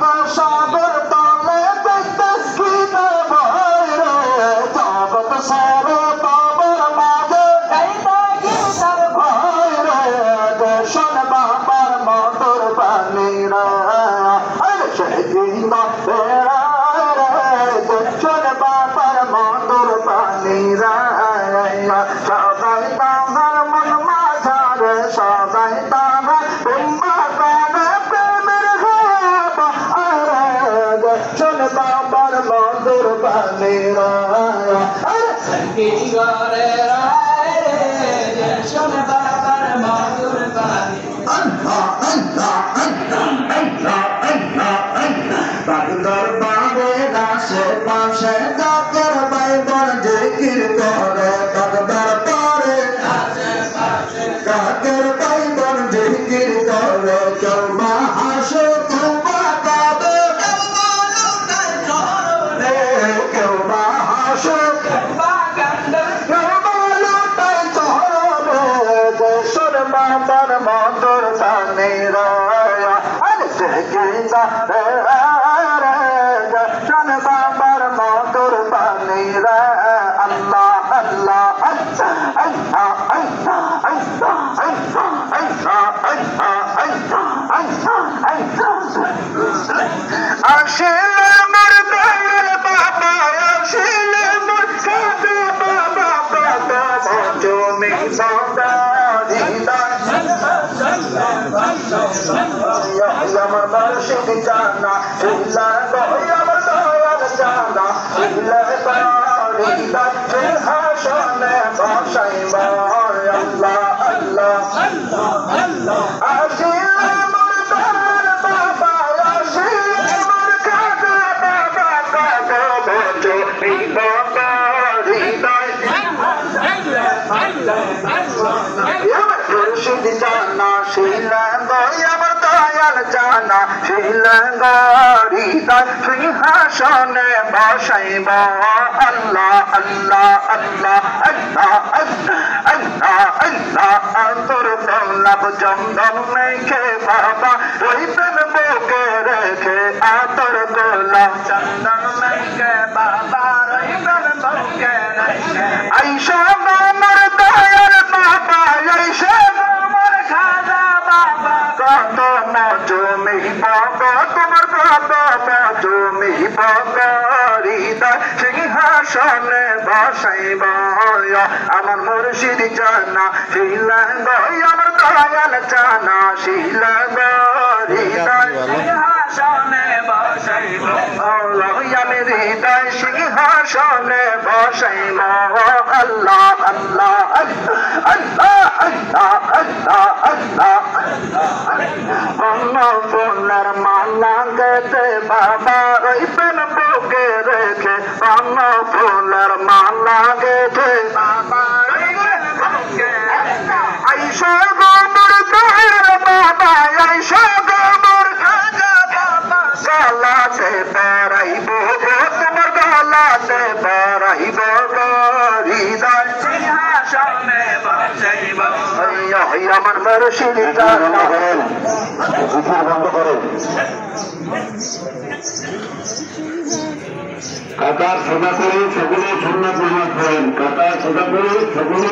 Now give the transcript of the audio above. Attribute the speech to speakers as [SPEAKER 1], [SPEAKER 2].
[SPEAKER 1] Masa সেদিন চল বাবার মধুর পানি সবাই তাহার মন মাঝারে সবাই তাহার তোমা করে প্রেমের চল বাবার মধুর পানি
[SPEAKER 2] চল বাবার মধুর পানি
[SPEAKER 1] দরবারের আশেপাশে কাকের বাইবল জিকির করে দরবারে কাকের বাইবল জিকির করে কেউ বা হাসে কেউ বা কাঁদে কেউ বা হাসে কেউ বা লুটায় চরণে দেশের বাবার মধুর পানি চল বাবার মধুর পানি আল্লাহ আল্লাহ আসলে মোর দয়াল বাবা আসলে মোর সাদা বাবা বাবা তুমি সদা আমার মুর্শিদ জানা শিলা আমার দয়াল জানা শিলা হৃদয় সিংহাসনে বসাইব আল্লাহ আল্লাহ আসিলে মোর দয়াল বাবা আসিলে মোর খাজা বাবা বাবা তুমি বাবা হৃদয় আমার মুর্শিদ জানা শিলা আমার দয়াল জানা শিলা হৃদয় সিংহাসনে বসাইব আল্লাহ আল্লাহ আল্লাহ আল্লাহ আল্লাহ আল্লাহ তোর প্রলাপ জঙ্গল মেখে বাবা রইবেন বুকে রেখে আতর গোলাপ চন্দন মেখে বাবা রইবেন বুকে রেখে আইসা আমার দয়াল বাবা আইসা আমার খাজা বাবা কত মজুমি বাবা তোমার বাবা মজুমি বাবা হৃদয় সিংহাসনে বসাইব আমার মুর্শিদ জানা শিলা আমার দয়াল জানা শিলা হৃদয় সিংহাসনে বসাইব আমি হৃদয় সিংহাসনে বসাইব আল্লাহ আল্লাহ আল্লাহ আল্লাহ আল্লাহ আল্লাহ ফুলের মালা গেতে বাবা রইবেন বুকে রেখে ফুলের মালা গেতে বাবা রইবেন বুকে আইসা গোমর দয়াল বাবা আইসা গোমর খাজা বাবা গলাতে পরাইব তোমার গলাতে পরাইব হৃদয় সিংহাসনে বসাইব আমার মুর্শিদ জানা বন্ধ করেন কাতার সোজা করে সকলে সুন্নাত নামাজ পড়েন কাতার সোজা করে সকলে